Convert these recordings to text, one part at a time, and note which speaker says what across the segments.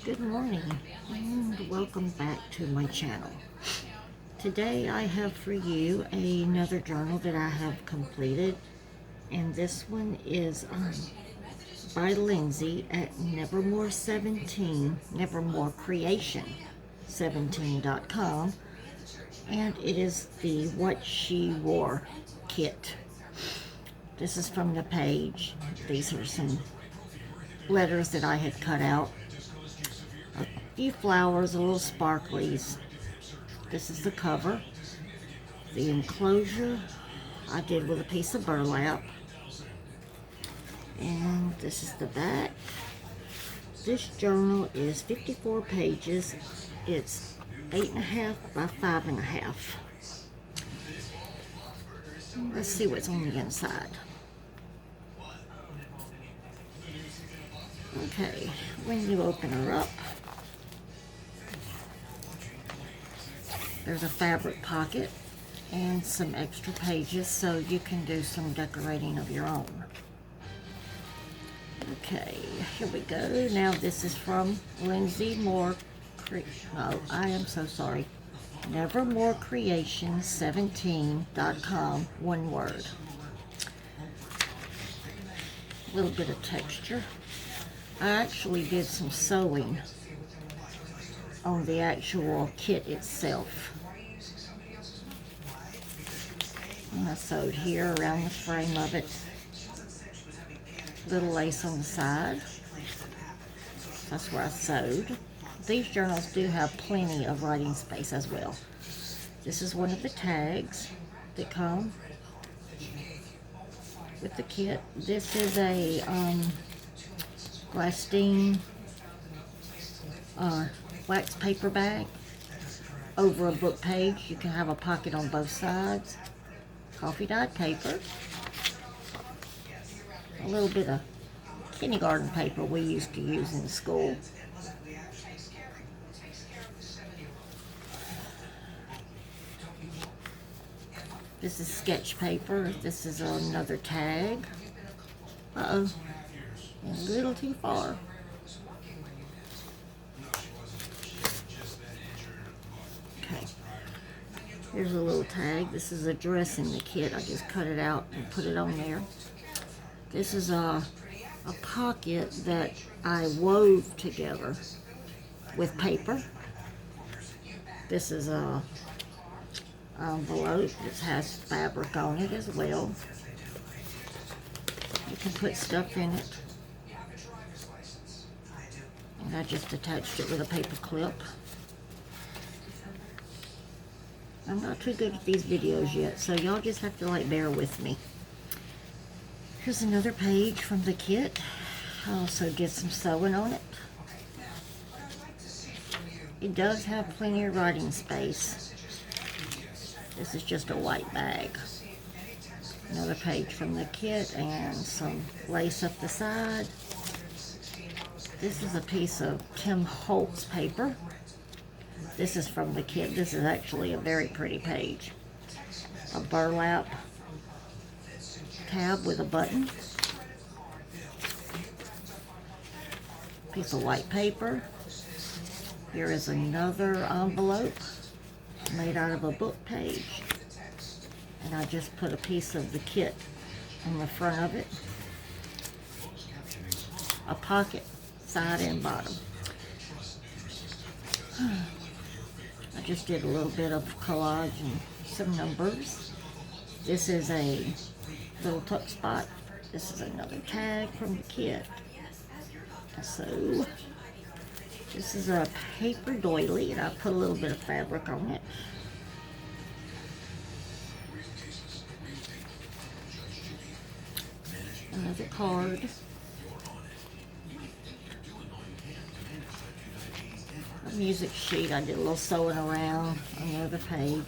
Speaker 1: Good morning and welcome back to my channel. Today I have for you another journal that I have completed, and this one is by Lindsay at Nevermore17, Nevermore Creation 17.com, and it is the What She Wore kit. This is from the page. These are some letters that I had cut out. A few flowers, a little sparklies. This is the cover. The enclosure I did with a piece of burlap. And this is the back. This journal is 54 pages. It's 8.5 by 5.5. Let's see what's on the inside. Okay, when you open her up, there's a fabric pocket and some extra pages so you can do some decorating of your own. Okay, here we go. Now this is from Lindsay Moore. I am so sorry. Nevermore Creation 17.com. One word. A little bit of texture. I actually did some sewing on the actual kit itself. And I sewed here around the frame of it. Little lace on the side. That's where I sewed. These journals do have plenty of writing space as well. This is one of the tags that come with the kit. This is a Plastine wax paper bag over a book page. You can have a pocket on both sides. Coffee dyed paper. A little bit of kindergarten paper we used to use in school. This is sketch paper. This is another tag. Uh-oh. A little too far. Okay. Here's a little tag. This is a dress in the kit. I just cut it out and put it on there. This is a pocket that I wove together with paper. This is a envelope that has fabric on it as well. You can put stuff in it. And I just attached it with a paper clip. I'm not too good at these videos yet, so y'all just have to bear with me. Here's another page from the kit. I also did some sewing on it. It does have plenty of writing space. This is just a white bag. Another page from the kit and some lace up the side. This is a piece of Tim Holtz paper. This is from the kit. This is actually a very pretty page. A burlap tab with a button. Piece of white paper. Here is another envelope made out of a book page. And I just put a piece of the kit on the front of it. A pocket, side and bottom. I just did a little bit of collage and some numbers. This is a little tuck spot. This is another tag from the kit. So this is a paper doily, and I put a little bit of fabric on it. Another card. A music sheet. I did a little sewing around on the other page.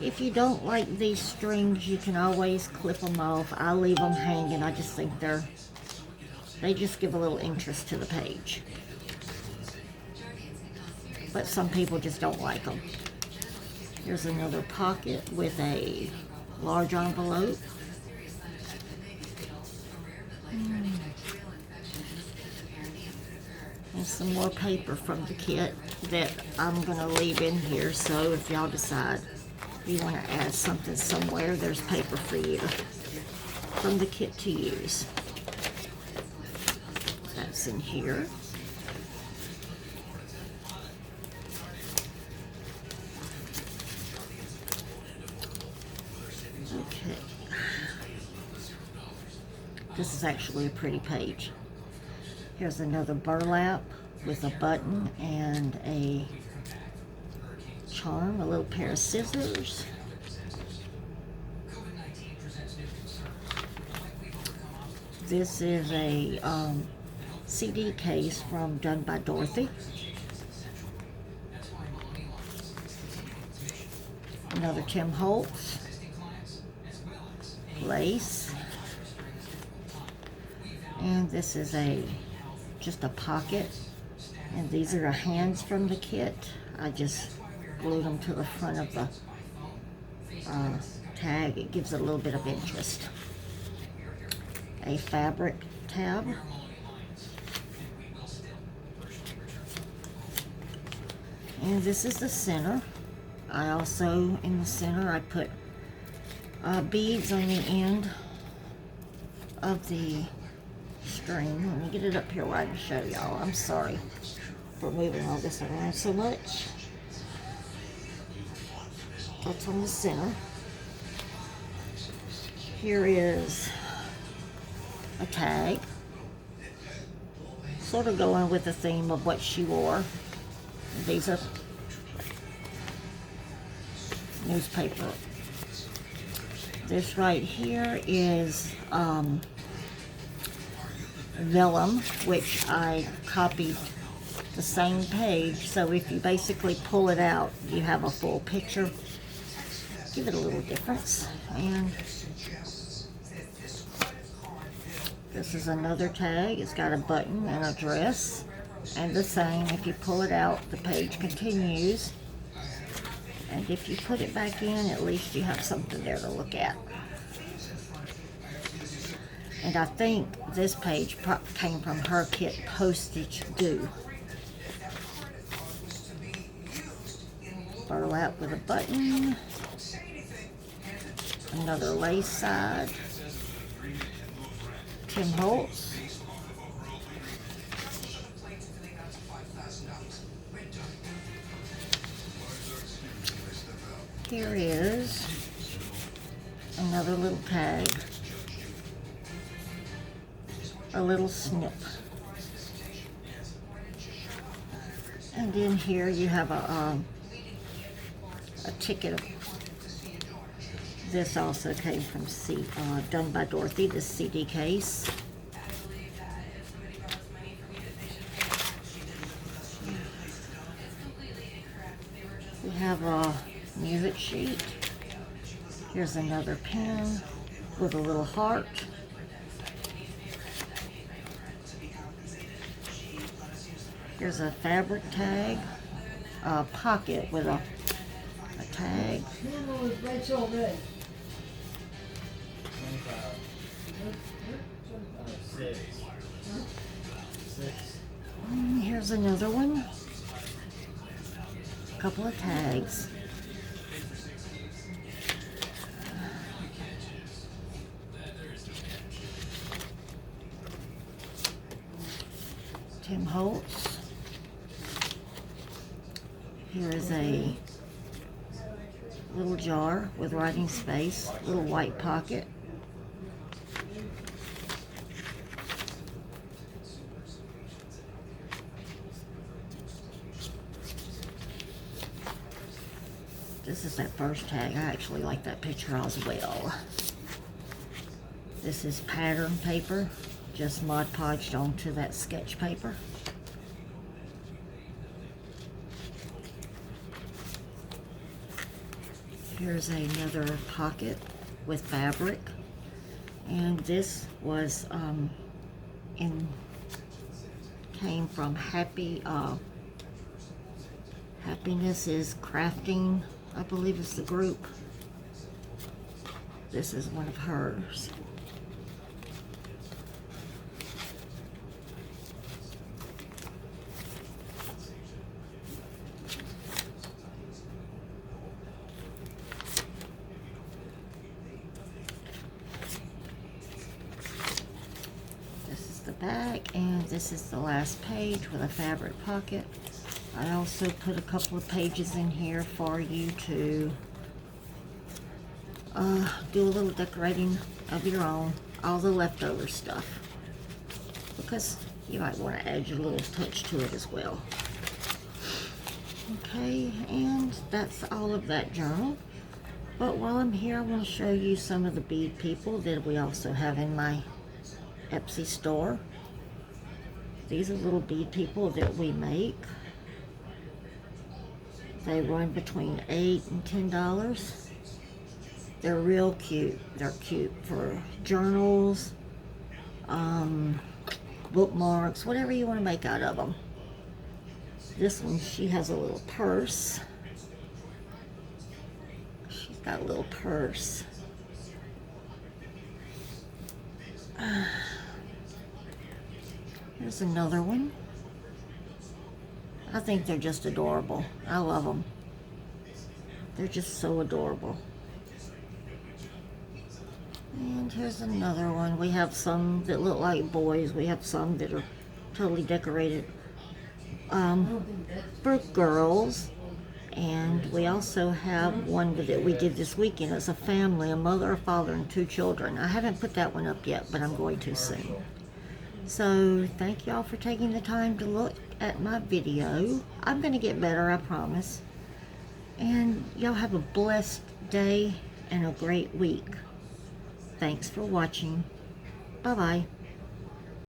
Speaker 1: If you don't like these strings, you can always clip them off. I leave them hanging. I just think they just give a little interest to the page. But some people just don't like them. Here's another pocket with a large envelope. And some more paper from the kit that I'm gonna leave in here, so if y'all decide you wanna add something somewhere, there's paper for you from the kit to use. That's in here. Okay. This is actually a pretty page. Here's another burlap with a button and a charm, a little pair of scissors. This is a CD case from Done by Dorothy. Another Tim Holtz. Lace. And this is just a pocket. And these are the hands from the kit. I just glued them to the front of the tag. It gives it a little bit of interest. A fabric tab. And this is the center. I also, in the center, I put beads on the end of the string. Let me get it up here where I can show y'all. I'm sorry for moving all this around so much. That's on the center. Here is a tag, sort of going with the theme of what she wore. These are newspaper. This right here is vellum, which I copied the same page, so if you basically pull it out, you have a full picture. Give it a little difference. And this is another tag. It's got a button and a dress, and the same, if you pull it out, the page continues, and if you put it back in, at least you have something there to look at. And I think this page came from her kit, Postage Due. Burlap with a button. Another lace side. Tim Holtz. Here is another little tag. A little snip. And in here you have a ticket. This also came from Done by Dorothy, this CD case. We have a music sheet. Here's another pen with a little heart. Here's a fabric tag, a pocket with a tag. Here's another one. A couple of tags. Tim Holtz. Here is a little jar with writing space, little white pocket. This is that first tag. I actually like that picture as well. This is pattern paper, just Mod Podged onto that sketch paper. Here's another pocket with fabric, and this was came from Happiness is Crafting, I believe it's the group. This is one of hers. this is the last page with a fabric pocket. I also put a couple of pages in here for you to do a little decorating of your own, all the leftover stuff, because you might want to add your little touch to it as well. Okay, and that's all of that journal. But while I'm here, I want to show you some of the bead people that we also have in my Etsy store. These are little bead people that we make. They run between $8 and $10. They're real cute. They're cute for journals, bookmarks, whatever you want to make out of them. This one, she has a little purse. She's got a little purse. Here's another one. I think they're just adorable. I love them. They're just so adorable. And here's another one. We have some that look like boys. We have some that are totally decorated for girls. And we also have one that we did this weekend as a family, a mother, a father, and 2 children. I haven't put that one up yet, but I'm going to soon. So thank y'all for taking the time to look at my video. I'm going to get better, I promise. And y'all have a blessed day and a great week. Thanks for watching. Bye-bye.